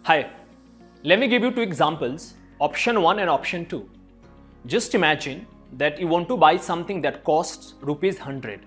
Hi, let me give you two examples, option 1 and option 2. Just imagine that you want to buy something that costs rupees 100.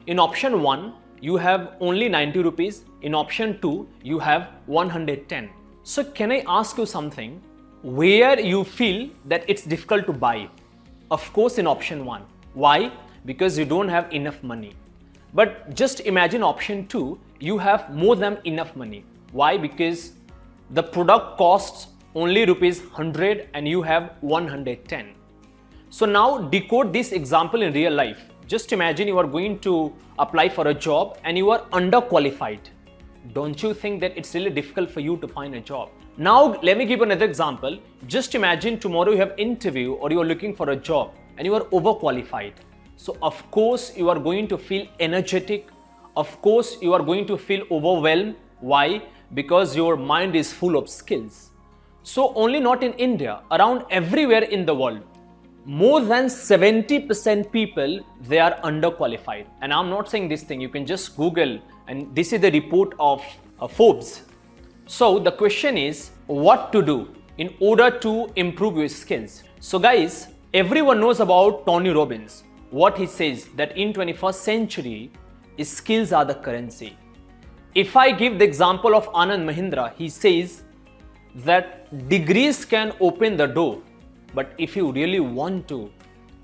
In option 1, you have only 90 rupees. In option 2, you have 110. So can I ask you something? Where you feel that it's difficult to buy? Of course in option 1. Why? Because you don't have enough money. But just imagine option 2, you have more than enough money. Why? Because the product costs only rupees 100 and you have 110. So now decode this example in real life. Just imagine you are going to apply for a job and you are underqualified. Don't you think that it's really difficult for you to find a job? Now let me give another example. Just imagine tomorrow you have interview or you are looking for a job and you are overqualified. So of course you are going to feel energetic. Of course you are going to feel overwhelmed. Why? Because your mind is full of skills. So only not in India, around everywhere in the world, more than 70% people, they are underqualified. And I'm not saying this thing, you can just Google, and this is the report of Forbes. So the question is what to do in order to improve your skills. So guys, everyone knows about Tony Robbins. What he says that in 21st century, skills are the currency. If I give the example of Anand Mahindra, he says that degrees can open the door, but if you really want to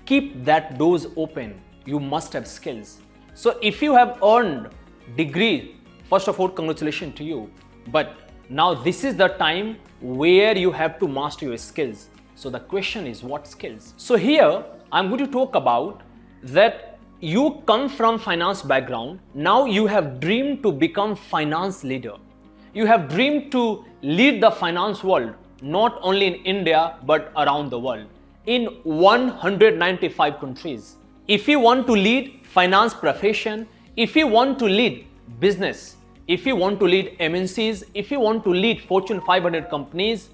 keep that doors open, you must have skills. So if you have earned degree, first of all, congratulations to you. But now this is the time where you have to master your skills. So the question is what skills? So here I'm going to talk about that you come from finance background. Now you have dreamed to become finance leader. You have dreamed to lead the finance world, not only in India, but around the world, in 195 countries. If you want to lead finance profession, if you want to lead business, if you want to lead MNCs, if you want to lead Fortune 500 companies,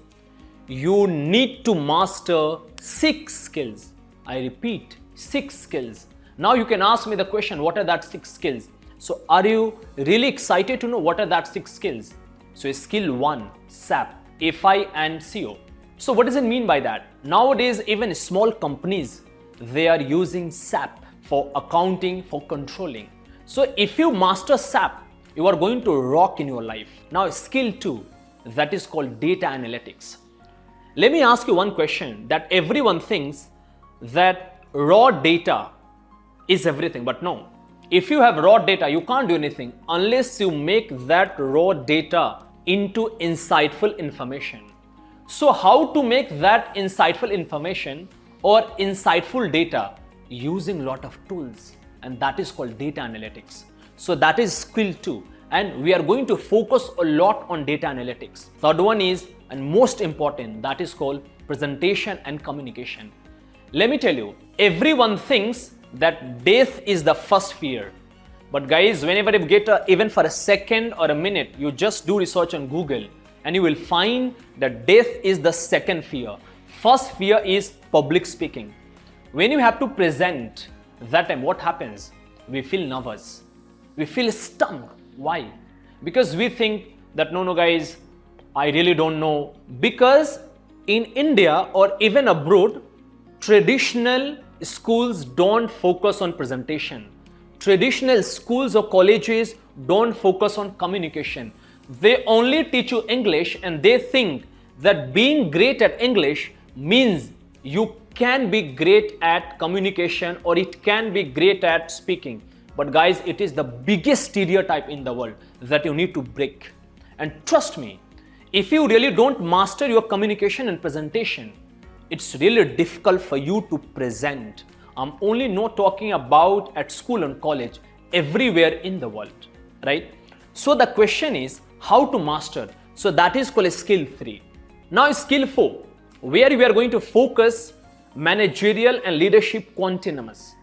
you need to master 6 skills. I repeat, 6 skills. Now you can ask me the question, what are that 6 skills? So are you really excited to know what are that 6 skills? So skill 1, SAP, FI and CO. So what does it mean by that? Nowadays, even small companies, they are using SAP for accounting, for controlling. So if you master SAP, you are going to rock in your life. Now skill 2, that is called data analytics. Let me ask you one question that everyone thinks that raw data is everything, but no. If you have raw data, you can't do anything unless you make that raw data into insightful information. So how to make that insightful information or insightful data? Using a lot of tools, and that is called data analytics. So that is skill 2, and we are going to focus a lot on data analytics. Third one is, and most important, that is called presentation and communication. Let me tell you, everyone thinks that death is the first fear. But guys, whenever you get even for a second or a minute, you just do research on Google and you will find that death is the second fear. First fear is public speaking. When you have to present, that time what happens? We feel nervous. We feel stunned. Why? Because we think that no guys, I really don't know. Because in India or even abroad, traditional schools don't focus on presentation. Traditional schools or colleges don't focus on communication. They only teach you English and they think that being great at English means you can be great at communication or it can be great at speaking. But guys, it is the biggest stereotype in the world that you need to break. And trust me, if you really don't master your communication and presentation, it's really difficult for you to present. I'm only not talking about at school and college, everywhere in the world, right? So the question is how to master. So that is called skill 3. Now skill 4, where we are going to focus managerial and leadership continuums.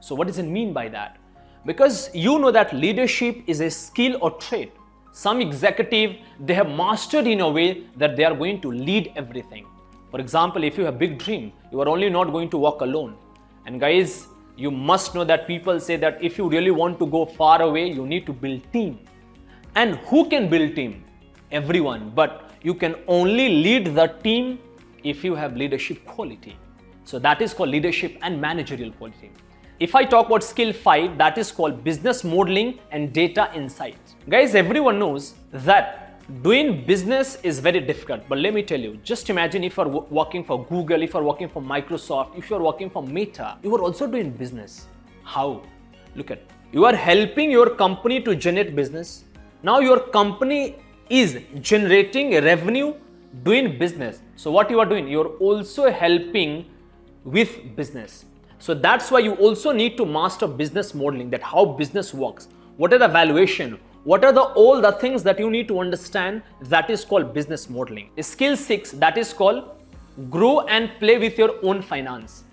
So what does it mean by that? Because you know that leadership is a skill or trait. Some executive, they have mastered in a way that they are going to lead everything. For example, if you have a big dream, you are only not going to walk alone. And guys, you must know that people say that if you really want to go far away, you need to build team. And who can build team? Everyone. But you can only lead the team if you have leadership quality. So that is called leadership and managerial quality. If I talk about skill 5, that is called business modeling and data insights. Guys, everyone knows that doing business is very difficult. But let me tell you, just imagine if you're working for Google, if you're working for Microsoft, if you're working for Meta, you are also doing business. How? Look at, you are helping your company to generate business. Now your company is generating revenue doing business. So what you are doing, you're also helping with business. So that's why you also need to master business modeling, that how business works, what are the valuation, what are all the things that you need to understand. That is called business modeling. Skill 6, that is called grow and play with your own finance.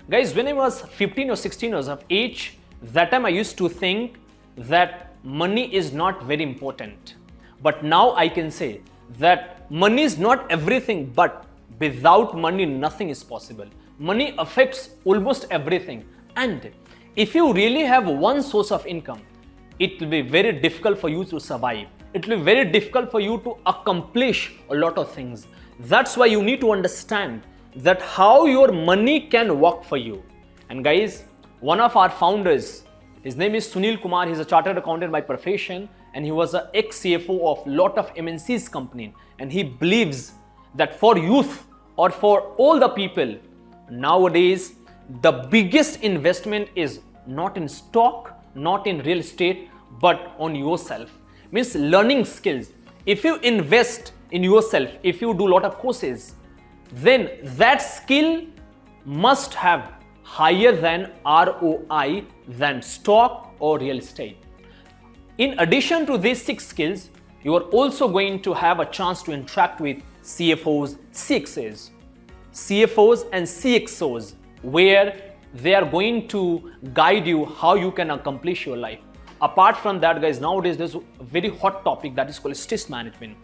Guys, when I was 15 or 16 years of age, that time I used to think that money is not very important. But now I can say that money is not everything, but without money, nothing is possible. Money affects almost everything. And if you really have one source of income, it will be very difficult for you to survive. It will be very difficult for you to accomplish a lot of things. That's why you need to understand that how your money can work for you. And guys, one of our founders, his name is Sunil Kumar. He's a chartered accountant by profession, and he was an ex-CFO of lot of MNC's company. And he believes that for youth or for all the people, nowadays, the biggest investment is not in stock, not in real estate, but on yourself. Means learning skills. If you invest in yourself, if you do a lot of courses, then that skill must have higher than ROI than stock or real estate. In addition to these 6 skills, you are also going to have a chance to interact with CFOs, CXOs and CXOs, where they are going to guide you how you can accomplish your life. Apart from that, guys, nowadays there's a very hot topic that is called stress management.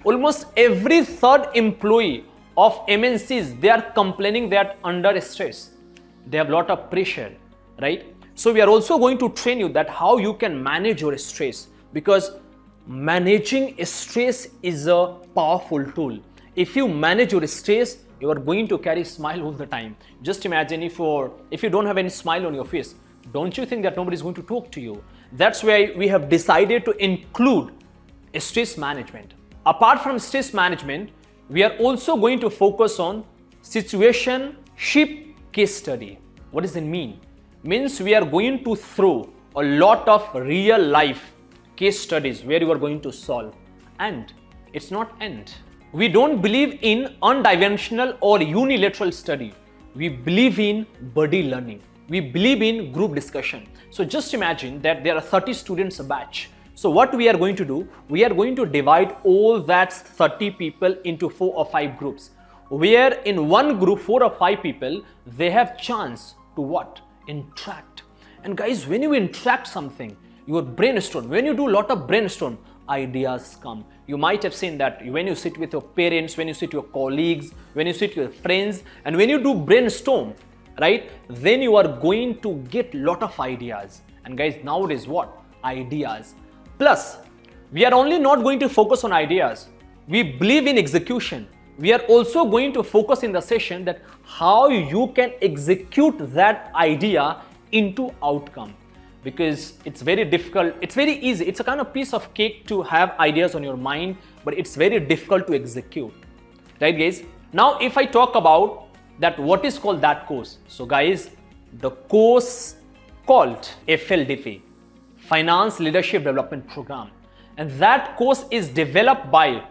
Almost every third employee of MNCs, they are complaining that under stress. They have a lot of pressure, right? So we are also going to train you that how you can manage your stress, because managing stress is a powerful tool. If you manage your stress, you are going to carry a smile all the time. Just imagine if you don't have any smile on your face, don't you think that nobody is going to talk to you? That's why we have decided to include stress management. Apart from stress management, we are also going to focus on situationship case study. What does it mean? Means we are going to throw a lot of real life case studies where you are going to solve. And it's not end. We don't believe in undimensional or unilateral study. We believe in buddy learning. We believe in group discussion. So just imagine that there are 30 students a batch. So what we are going to do, we are going to divide all that 30 people into 4 or 5 groups, where in one group 4 or 5 people, they have chance to what? Interact. And guys, when you interact something, you brainstorm. When you do a lot of brainstorm, ideas come. You might have seen that when you sit with your parents, when you sit with your colleagues, when you sit with your friends, and when you do brainstorm, right, then you are going to get lot of ideas. And guys, nowadays what? Ideas. Plus, we are only not going to focus on ideas. We believe in execution. We are also going to focus in the session that how you can execute that idea into outcome. Because it's very difficult, it's very easy. It's a kind of piece of cake to have ideas on your mind, but it's very difficult to execute. Right, guys? Now, if I talk about that, what is called that course? So guys, the course called FLDP, Finance Leadership Development Program. And that course is developed by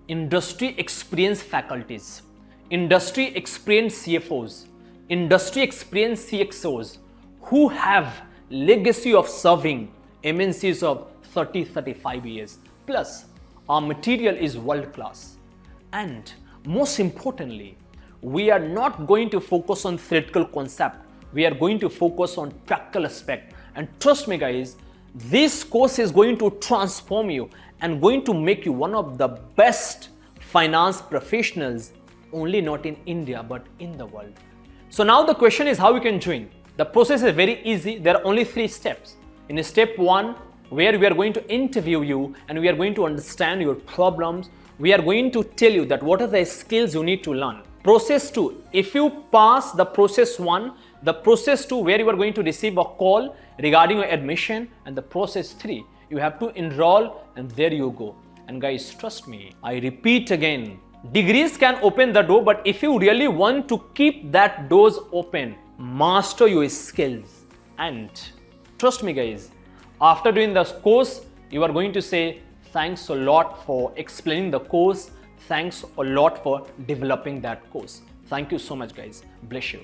industry experienced faculties, industry experienced CFOs, industry experienced CXOs who have legacy of serving MNCs of 30-35 years. Plus, our material is world class. And most importantly, we are not going to focus on theoretical concept. We are going to focus on practical aspect. And trust me guys, this course is going to transform you and going to make you one of the best finance professionals, only not in India, but in the world. So now the question is how you can join. The process is very easy. There are only 3 steps. In step 1, where we are going to interview you and we are going to understand your problems, we are going to tell you that what are the skills you need to learn. Process 2, if you pass the process 1, the process 2 where you are going to receive a call regarding your admission, and the process 3, you have to enroll, and there you go. And guys, trust me, I repeat again, degrees can open the door, but if you really want to keep that doors open, master your skills. And trust me guys, after doing this course, you are going to say, thanks a lot for explaining the course. Thanks a lot for developing that course. Thank you so much guys. Bless you.